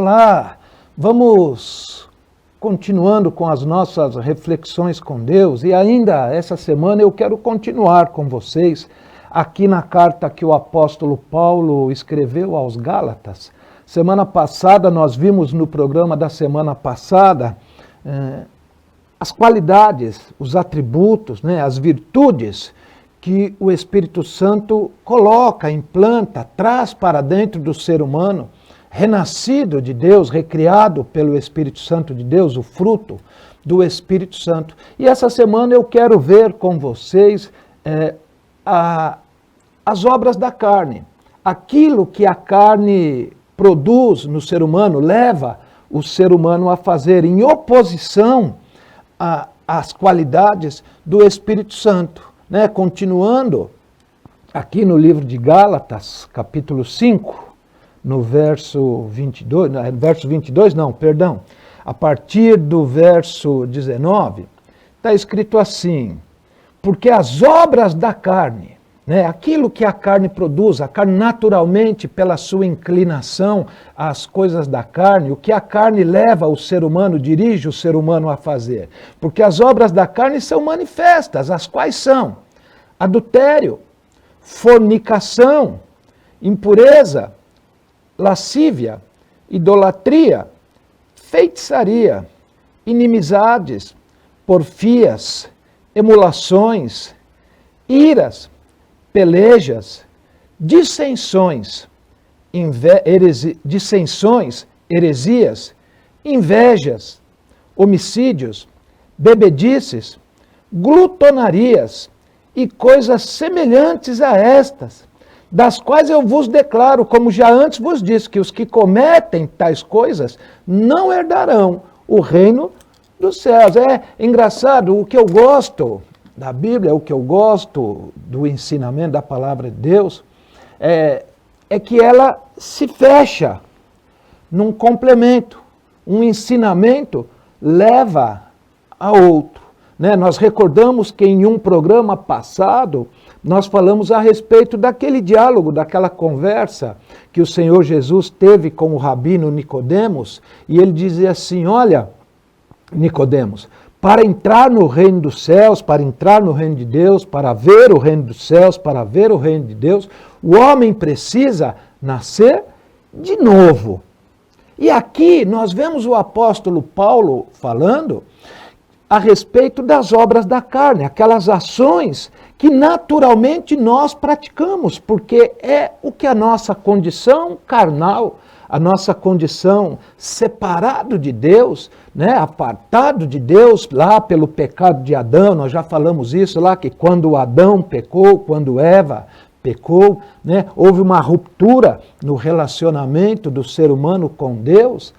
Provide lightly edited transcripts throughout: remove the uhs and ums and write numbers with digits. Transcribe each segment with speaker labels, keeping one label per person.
Speaker 1: Olá, vamos continuando com as nossas reflexões com Deus e ainda essa semana eu quero continuar com vocês aqui na carta que o apóstolo Paulo escreveu aos Gálatas. Semana passada nós vimos no programa da semana passada as qualidades, os atributos, as virtudes que o Espírito Santo coloca, implanta, traz para dentro do ser humano, renascido de Deus, recriado pelo Espírito Santo de Deus, o fruto do Espírito Santo. E essa semana eu quero ver com vocês as obras da carne, aquilo que a carne produz no ser humano, leva o ser humano a fazer em oposição às qualidades do Espírito Santo. Continuando aqui no livro de Gálatas, capítulo 5, no verso 22, a partir do verso 19, está escrito assim: porque as obras da carne, aquilo que a carne produz, a carne naturalmente pela sua inclinação às coisas da carne, o que a carne leva o ser humano, dirige o ser humano a fazer. Porque as obras da carne são manifestas, as quais são adultério, fornicação, impureza, lascívia, idolatria, feitiçaria, inimizades, porfias, emulações, iras, pelejas, dissensões, heresias, invejas, homicídios, bebedices, glutonarias e coisas semelhantes a estas, das quais eu vos declaro, como já antes vos disse, que os que cometem tais coisas não herdarão o reino dos céus. É engraçado, o que eu gosto da Bíblia, o que eu gosto do ensinamento da palavra de Deus, é que ela se fecha num complemento. Um ensinamento leva a outro. Nós recordamos que em um programa passado, nós falamos a respeito daquele diálogo, daquela conversa que o Senhor Jesus teve com o rabino Nicodemos, e ele dizia assim: olha, Nicodemos, para entrar no reino dos céus, para entrar no reino de Deus, para ver o reino dos céus, para ver o reino de Deus, o homem precisa nascer de novo. E aqui nós vemos o apóstolo Paulo falando a respeito das obras da carne, aquelas ações que naturalmente nós praticamos, porque é o que a nossa condição carnal, a nossa condição separado de Deus, apartado de Deus lá pelo pecado de Adão, nós já falamos isso lá, que quando Adão pecou, quando Eva pecou, houve uma ruptura no relacionamento do ser humano com Deus.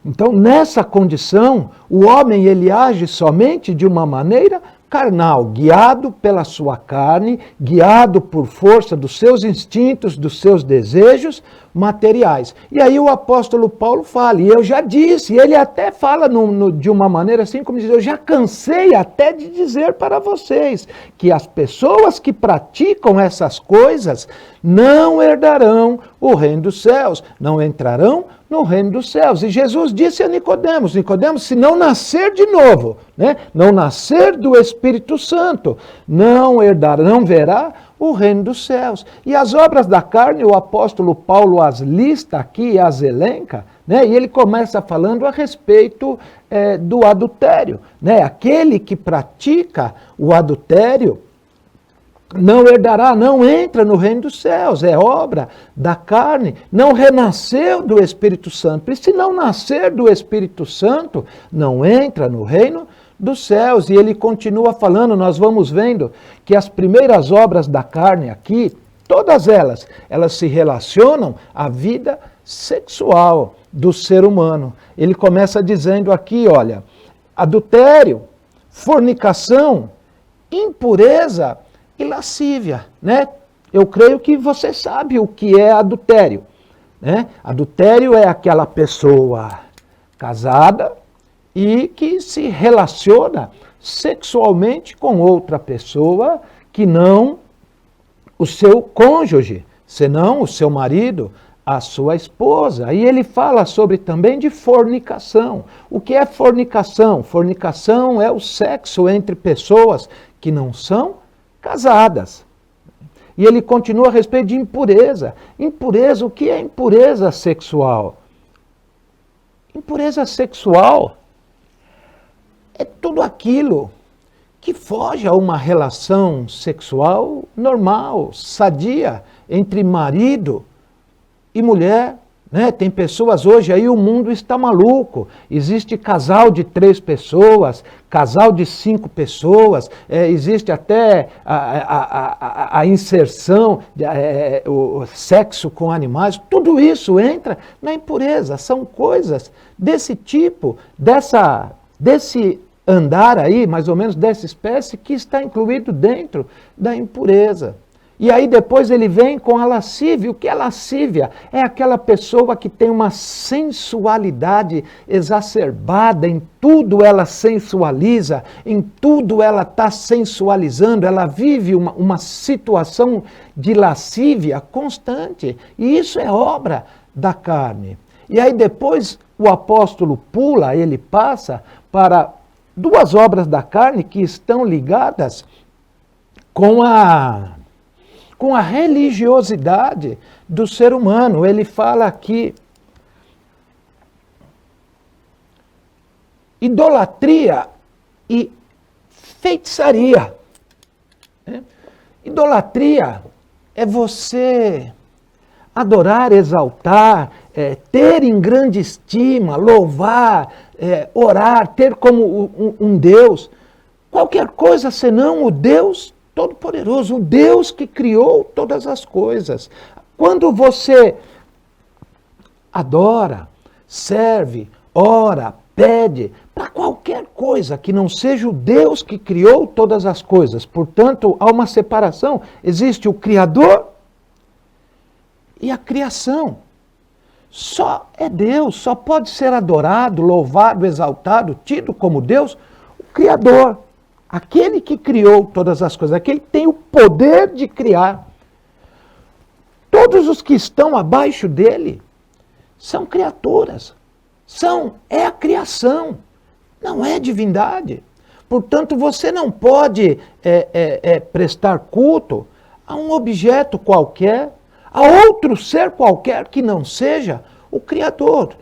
Speaker 1: Então, nessa condição, o homem ele age somente de uma maneira carnal, guiado pela sua carne, guiado por força dos seus instintos, dos seus desejos materiais. E aí o apóstolo Paulo fala, e eu já disse, ele até fala de uma maneira assim, como diz, eu já cansei até de dizer para vocês que as pessoas que praticam essas coisas não herdarão o reino dos céus, não entrarão no reino dos céus. E Jesus disse a Nicodemos, se não nascer de novo, não nascer do Espírito Santo, não verá o reino dos céus. E as obras da carne, o apóstolo Paulo as lista aqui, as elenca, e ele começa falando a respeito do adultério. Aquele que pratica o adultério não herdará, não entra no reino dos céus, é obra da carne, não renasceu do Espírito Santo. E se não nascer do Espírito Santo, não entra no reino dos céus. E ele continua falando, nós vamos vendo que as primeiras obras da carne aqui, todas elas se relacionam à vida sexual do ser humano. Ele começa dizendo aqui, olha, adultério, fornicação, impureza e lascívia, Eu creio que você sabe o que é adultério, Adultério é aquela pessoa casada e que se relaciona sexualmente com outra pessoa que não o seu cônjuge, senão o seu marido, a sua esposa. E ele fala sobre também de fornicação. O que é fornicação? Fornicação é o sexo entre pessoas que não são casadas. E ele continua a respeito de impureza. Impureza, o que é impureza sexual? Impureza sexual é tudo aquilo que foge a uma relação sexual normal, sadia, entre marido e mulher. Né? Tem pessoas hoje aí, o mundo está maluco. Existe casal de 3 pessoas, casal de 5 pessoas, existe até a inserção, o sexo com animais. Tudo isso entra na impureza. São coisas desse tipo, desse andar aí, mais ou menos dessa espécie, que está incluído dentro da impureza. E aí depois ele vem com a lascívia. O que é lascívia? É aquela pessoa que tem uma sensualidade exacerbada, em tudo ela sensualiza, em tudo ela está sensualizando, ela vive uma situação de lascívia constante. E isso é obra da carne. E aí depois o apóstolo pula, ele passa para 2 obras da carne que estão ligadas com a religiosidade do ser humano. Ele fala aqui, idolatria e feitiçaria. Idolatria é você adorar, exaltar, ter em grande estima, louvar, orar, ter como um Deus, qualquer coisa senão o Deus Todo-Poderoso, o Deus que criou todas as coisas. Quando você adora, serve, ora, pede, para qualquer coisa que não seja o Deus que criou todas as coisas. Portanto, há uma separação. Existe o Criador e a criação. Só é Deus, só pode ser adorado, louvado, exaltado, tido como Deus, o Criador. Aquele que criou todas as coisas, aquele que tem o poder de criar. Todos os que estão abaixo dele são criaturas. É a criação, não é divindade. Portanto, você não pode prestar culto a um objeto qualquer, a outro ser qualquer que não seja o Criador.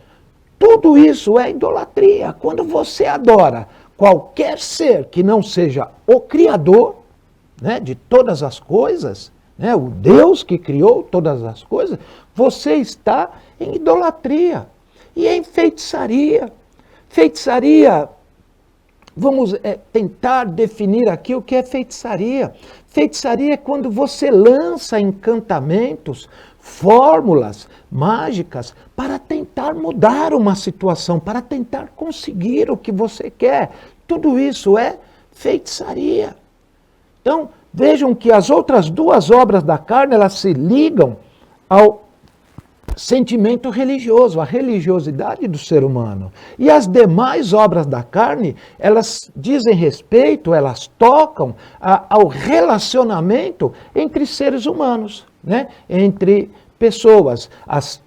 Speaker 1: Tudo isso é idolatria. Quando você adora qualquer ser que não seja o Criador, né, de todas as coisas, né, o Deus que criou todas as coisas, você está em idolatria e em feitiçaria. Feitiçaria, vamos tentar definir aqui o que é feitiçaria. Feitiçaria é quando você lança encantamentos, fórmulas mágicas para tentar mudar uma situação, para tentar conseguir o que você quer. Tudo isso é feitiçaria. Então, vejam que as outras 2 obras da carne, elas se ligam ao sentimento religioso, à religiosidade do ser humano. E as demais obras da carne, elas dizem respeito, elas tocam ao relacionamento entre seres humanos, né? Entre pessoas. As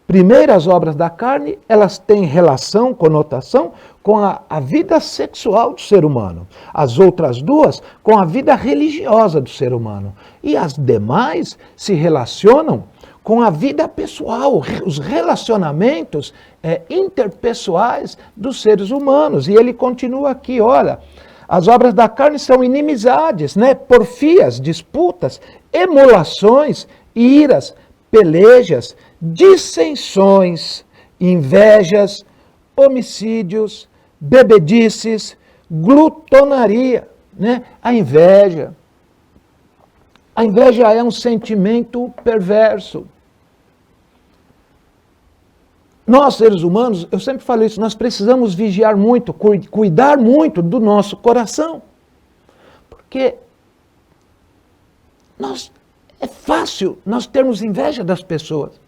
Speaker 1: primeiras obras da carne, elas têm relação, conotação com a vida sexual do ser humano. As outras 2 com a vida religiosa do ser humano. E as demais se relacionam com a vida pessoal, os relacionamentos interpessoais dos seres humanos. E ele continua aqui, olha, as obras da carne são inimizades, né? Porfias, disputas, emulações, iras, pelejas, dissensões, invejas, homicídios, bebedices, glutonaria, né? A inveja. A inveja é um sentimento perverso. Nós, seres humanos, eu sempre falo isso, nós precisamos vigiar muito, cuidar muito do nosso coração. Porque é fácil nós termos inveja das pessoas.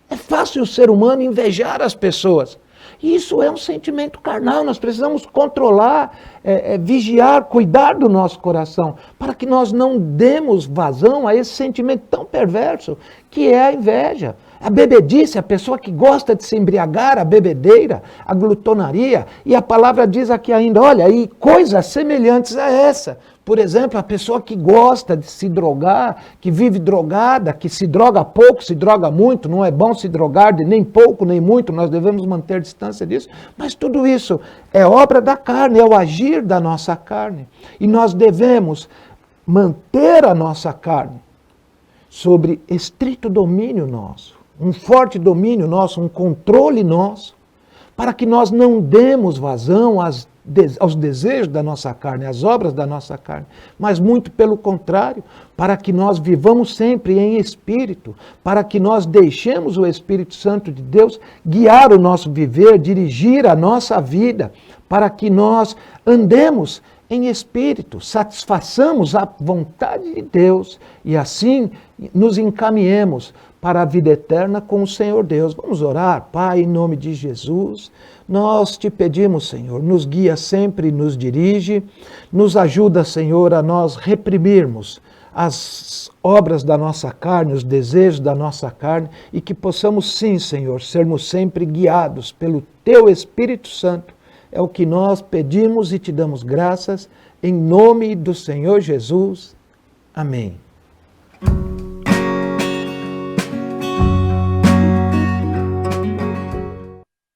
Speaker 1: É fácil o ser humano invejar as pessoas. E isso é um sentimento carnal, nós precisamos controlar, vigiar, cuidar do nosso coração, para que nós não demos vazão a esse sentimento tão perverso que é a inveja. A bebedice, a pessoa que gosta de se embriagar, a bebedeira, a glutonaria. E a palavra diz aqui ainda, olha, e coisas semelhantes a essa. Por exemplo, a pessoa que gosta de se drogar, que vive drogada, que se droga pouco, se droga muito, não é bom se drogar de nem pouco nem muito, nós devemos manter distância disso. Mas tudo isso é obra da carne, é o agir da nossa carne. E nós devemos manter a nossa carne sobre estrito domínio nosso. Um forte domínio nosso, um controle nosso, para que nós não demos vazão aos desejos da nossa carne, às obras da nossa carne, mas muito pelo contrário, para que nós vivamos sempre em espírito, para que nós deixemos o Espírito Santo de Deus guiar o nosso viver, dirigir a nossa vida, para que nós andemos em espírito, satisfaçamos a vontade de Deus e assim nos encaminhemos para a vida eterna com o Senhor Deus. Vamos orar, Pai, em nome de Jesus. Nós te pedimos, Senhor, nos guia sempre e nos dirige, nos ajuda, Senhor, a nós reprimirmos as obras da nossa carne, os desejos da nossa carne, e que possamos sim, Senhor, sermos sempre guiados pelo Teu Espírito Santo. É o que nós pedimos e te damos graças, em nome do Senhor Jesus. Amém.